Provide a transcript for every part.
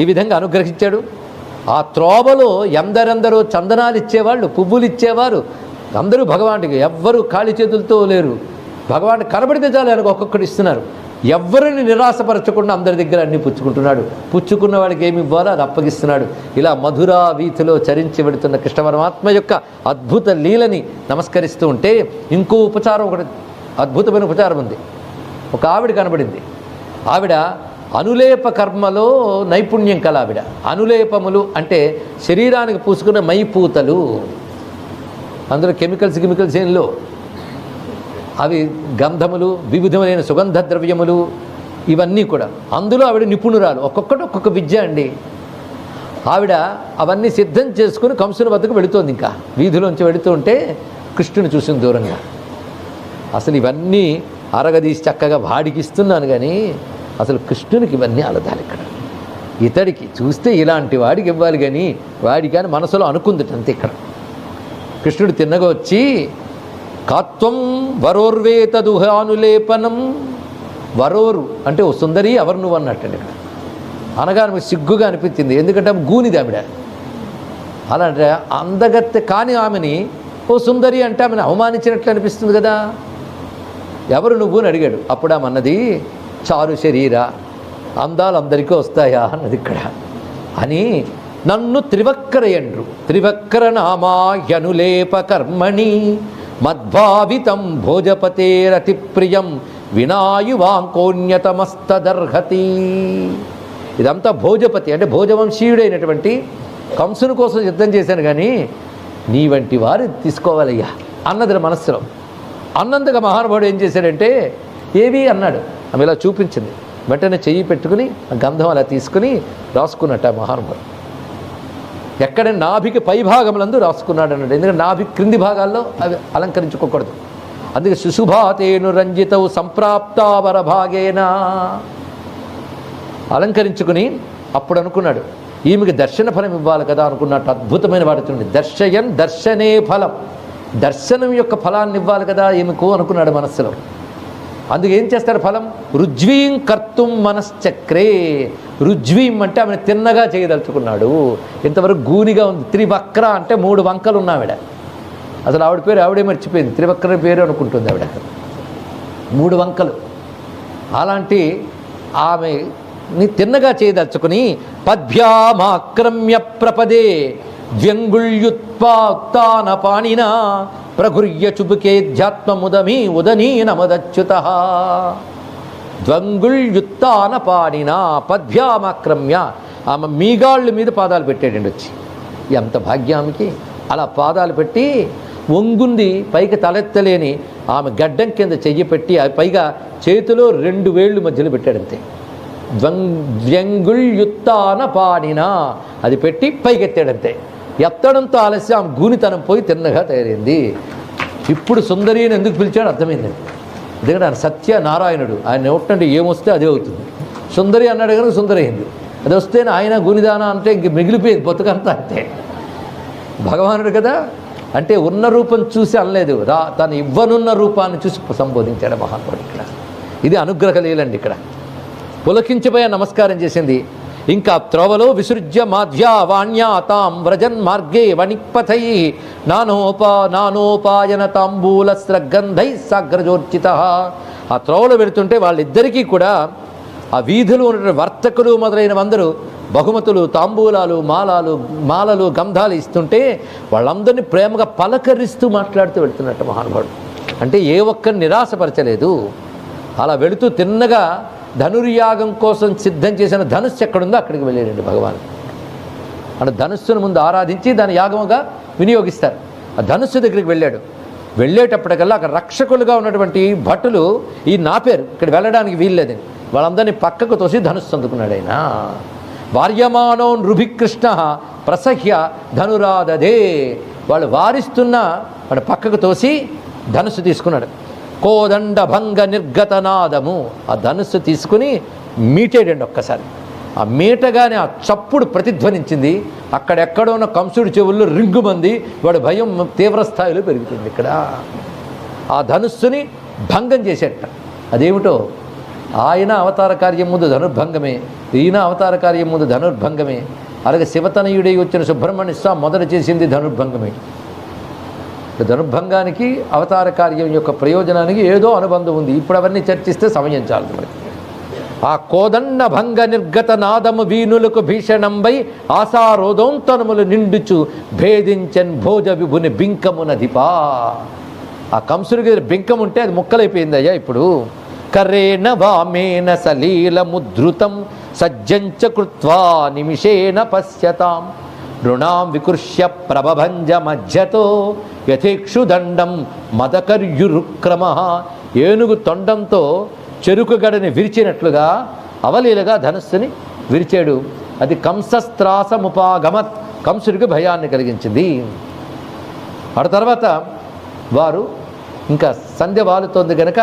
ఈ విధంగా అనుగ్రహించాడు. ఆ త్రోవలో ఎందరెందరో చందనాలు ఇచ్చేవాళ్ళు, పువ్వులు ఇచ్చేవారు. అందరూ భగవానుడికి, ఎవ్వరూ ఖాళీ చేతులతో లేరు. భగవాన్ కనబడితే చాలు ఆయనకు ఒక్కొక్కటి ఇస్తున్నారు. ఎవరిని నిరాశపరచకుండా అందరి దగ్గర అన్ని పుచ్చుకుంటున్నాడు. పుచ్చుకున్న వాడికి ఏమి ఇవ్వాలో అది అప్పగిస్తున్నాడు. ఇలా మధురా వీధిలో చరించి వెడుతున్న కృష్ణ పరమాత్మ యొక్క అద్భుత లీలని నమస్కరిస్తూ ఉంటే ఇంకో ఉపచారం, ఒకటి అద్భుతమైన ఉపచారం ఉంది. ఒక ఆవిడ కనబడింది. ఆవిడ అనులేప కర్మలో నైపుణ్యం కల ఆవిడ. అనులేపములు అంటే శరీరానికి పూసుకున్న మైపూతలు, అందులో కెమికల్స్ ఏంలో అవి గంధములు, వివిధమైన సుగంధ ద్రవ్యములు, ఇవన్నీ కూడా అందులో ఆవిడ నిపుణురాలు. ఒక్కొక్కటి ఒక్కొక్క విద్య అండి. ఆవిడ అవన్నీ సిద్ధం చేసుకుని కంసుని వద్దకు వెళుతోంది. ఇంకా వీధిలోంచి వెళుతూ ఉంటే కృష్ణుని చూసిన దూరంగా. అసలు ఇవన్నీ అరగదీసి చక్కగా వాడికి ఇస్తున్నాను, కానీ అసలు కృష్ణునికి ఇవన్నీ అలదాలి. ఇక్కడ ఇతడికి చూస్తే ఇలాంటి వాడికి ఇవ్వాలి, కానీ వాడికి అని మనసులో అనుకుందట అంతే. ఇక్కడ కృష్ణుడు తిన్నగా వచ్చి, కాత్వం వరోర్వేతదుహానులేపనం. వరోరు అంటే ఓ సుందరి, ఎవరు నువ్వు అన్నట్టండి. ఇక్కడ అనగానే మీకు సిగ్గుగా అనిపించింది, ఎందుకంటే ఆమె గూనిది ఆవిడ. అలాంటి అందగత్తె కాని ఆమెని ఓ సుందరి అంటే ఆమెను అవమానించినట్లు అనిపిస్తుంది కదా. ఎవరు నువ్వు అని అడిగాడు. అప్పుడు ఆమె అన్నది, చారు శరీర, అందాలు అందరికీ వస్తాయా అన్నది ఇక్కడ. అని నన్ను త్రివక్కరయండ్రు, త్రివక్కర నామాహ్యనులేప కర్మణి మద్భావితం భోజపతేరతి ప్రియం వినాయువాంకోన్యతమస్తదర్హతి. ఇదంతా భోజపతి అంటే భోజవంశీయుడైనటువంటి కంసుని కోసం సిద్ధం చేశాను, కానీ నీ వంటి వారు తీసుకోవాలయ్యా అన్నది మనస్సులో. అన్నందుగా మహానుభావుడు ఏం చేశాడంటే, ఏవి అన్నాడు. ఆమె ఇలా చూపించింది. వెంటనే చెయ్యి పెట్టుకుని ఆ గంధం అలా తీసుకుని రాసుకున్నట్టు ఆ మహానుభావుడు. ఎక్కడ నాభికి పై భాగములందు రాసుకున్నాడు అన్నాడు. ఎందుకంటే నాభి క్రింది భాగాల్లో అవి అలంకరించుకోకూడదు. అందుకే శుశుభాతేను రంజితవు సంప్రాప్తావర భాగేనా అలంకరించుకుని అప్పుడు అనుకున్నాడు, ఈమెకి దర్శన ఫలం ఇవ్వాలి కదా అనుకున్నట్టు. అద్భుతమైన వాడుతుంది. దర్శయన్ దర్శనే ఫలం, దర్శనం యొక్క ఫలాన్ని ఇవ్వాలి కదా ఈమెకు అనుకున్నాడు మనస్సులో. అందుకు ఏం చేస్తాడు ఫలం? రుజ్వీం కర్తుం మనశ్చక్రే. రుజ్వీం అంటే ఆమెను తిన్నగా చేయదలుచుకున్నాడు. ఇంతవరకు గూనిగా ఉంది. త్రివక్ర అంటే 3 వంకలు ఉన్నావిడ. అసలు ఆవిడ పేరు ఆవిడే మర్చిపోయింది. త్రివక్ర పేరు అనుకుంటుంది ఆవిడ. 3 వంకలు. అలాంటి ఆమెని తిన్నగా చేయదలుచుకుని పద్భ్యామాక్రమ్య ప్రపదే ద్వ్యంగుళ్యుత్పాన పాణిన ప్రఘుర్య చుబుకేధ్యాత్మముదమీ ఉదనీనమదచ్యుత. ద్వంగుళ్యుత్తాన పాణిన పద్భ్యామాక్రమ్య, ఆమె మీగాళ్ళు మీద పాదాలు పెట్టాడండి వచ్చి. ఎంత భాగ్యానికి! అలా పాదాలు పెట్టి వంగుంది, పైకి తలెత్తలేని ఆమె గడ్డం కింద చెయ్యి పెట్టి పైగా చేతిలో 2 వేళ్ళు మధ్యలో పెట్టాడంతే. ద్వ్యంగుళ్యుత్తాన పాణిన అది పెట్టి పైకెత్తాడంతే. ఎత్తడంతో ఆలస్యం ఆమె గూనితనం పోయి తిన్నగా తయారైంది. ఇప్పుడు సుందరి అని ఎందుకు పిలిచాడు అర్థమైందండి. ఎందుకంటే ఆయన సత్యనారాయణుడు. ఆయన నోటంటే ఏమొస్తే అదే అవుతుంది. సుందరి అన్నాడు కనుక సుందరి అయింది. అది వస్తేనే ఆయన గునిదాన అంటే ఇంక మిగిలిపోయేది బతుకంతా. అంతే భగవానుడు కదా. అంటే ఉన్న రూపం చూసి అనలేదు, తను ఇవ్వనున్న రూపాన్ని చూసి సంబోధించాడు మహాత్ముడు. ఇక్కడ ఇది అనుగ్రహ లీలండి. ఇక్కడ పులకించిపోయా నమస్కారం చేసింది. ఇంకా త్రోవలో విసృజ్య మాధ్యా వాణ్యా తాం వ్రజన్ మార్గే వణిక్పథై నానోపాయన తాంబూల స్రగంధై సాగ్రజోర్చిత. ఆ త్రోవలో పెడుతుంటే వాళ్ళిద్దరికీ కూడా ఆ వీధులు ఉన్న వర్తకులు మొదలైనవందరూ బహుమతులు, తాంబూలాలు, మాలలు, గంధాలు ఇస్తుంటే వాళ్ళందరినీ ప్రేమగా పలకరిస్తూ మాట్లాడుతూ వెళుతున్నట్టు మహానుభావుడు. అంటే ఏ ఒక్కరిని నిరాశపరచలేదు. అలా వెళుతూ తిన్నగా ధనుర్యాగం కోసం సిద్ధం చేసిన ధనుస్సు ఎక్కడుందో అక్కడికి వెళ్ళాడండి భగవాన్. అంటే ధనుస్సును ముందు ఆరాధించి దాని యాగముగా వినియోగిస్తారు. ఆ ధనుస్సు దగ్గరికి వెళ్ళాడు. వెళ్ళేటప్పటికల్లా అక్కడ రక్షకులుగా ఉన్నటువంటి భటులు ఈ నాపేరు, ఇక్కడ వెళ్ళడానికి వీల్లేదని వాళ్ళందరినీ పక్కకు తోసి ధనుస్సు అందుకున్నాడు ఆయన. వార్యమానో నృభికృష్ణ ప్రసహ్య ధనురాదదే. వాళ్ళు వారిస్తున్న వాడు పక్కకు తోసి ధనుస్సు తీసుకున్నాడు. కోదండ భంగ నిర్గతనాదము. ఆ ధనుస్సు తీసుకుని మీటేడండి ఒక్కసారి. ఆ మీటగానే ఆ చప్పుడు ప్రతిధ్వనించింది. అక్కడెక్కడో ఉన్న కంసుడి చెవుల్లో రింగుమంది. వాడు భయం తీవ్ర స్థాయిలో పెరుగుతుంది. ఇక్కడ ఆ ధనుస్సుని భంగం చేసేట. అదేమిటో ఆయన అవతార కార్యం ముందు ధనుర్భంగమే, ఈయన అవతార కార్యం ముందు ధనుర్భంగమే. అలాగే శివతనయుడై వచ్చిన సుబ్రహ్మణ్య స్వామి మొదట చేసింది ధనుర్భంగమే. ధనుర్భంగానికి అవతార కార్యం యొక్క ప్రయోజనానికి ఏదో అనుబంధం ఉంది. ఇప్పుడు అవన్నీ చర్చిస్తే సమయం చాలదు మనకి. ఆ కోదండ భంగ నిర్గత నాదము వీణులకు భీషణంబై ఆశారోదోంతనములు నిండుచు భేదించన్ భోజ విభుని బింకమునధిపా. ఆ కంసుడికి బింకం ఉంటే అది ముక్కలైపోయిందయ్యా. ఇప్పుడు కరేణ వామేన సలీల ముద్రుతం సజ్జంచ కృత్వా నిమిషేణ పశ్యతాం నృణాం వికృష్య ప్రభభంజ మధ్యతో యథేక్షుదండం మదకర్యురుక్రమ. ఏనుగు తొండంతో చెరుకు గడని విరిచినట్లుగా అవలీలగా ధనుస్సుని విరిచాడు. అది కంసస్త్రాసముపాగమత్, కంసుడికి భయాన్ని కలిగించింది. ఆ తర్వాత వారు ఇంకా సంధ్య వాలుతోంది గనక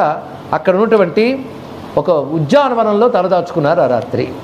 అక్కడ ఉన్నటువంటి ఒక ఉద్యానవనంలో తలదాచుకున్నారు ఆ రాత్రి.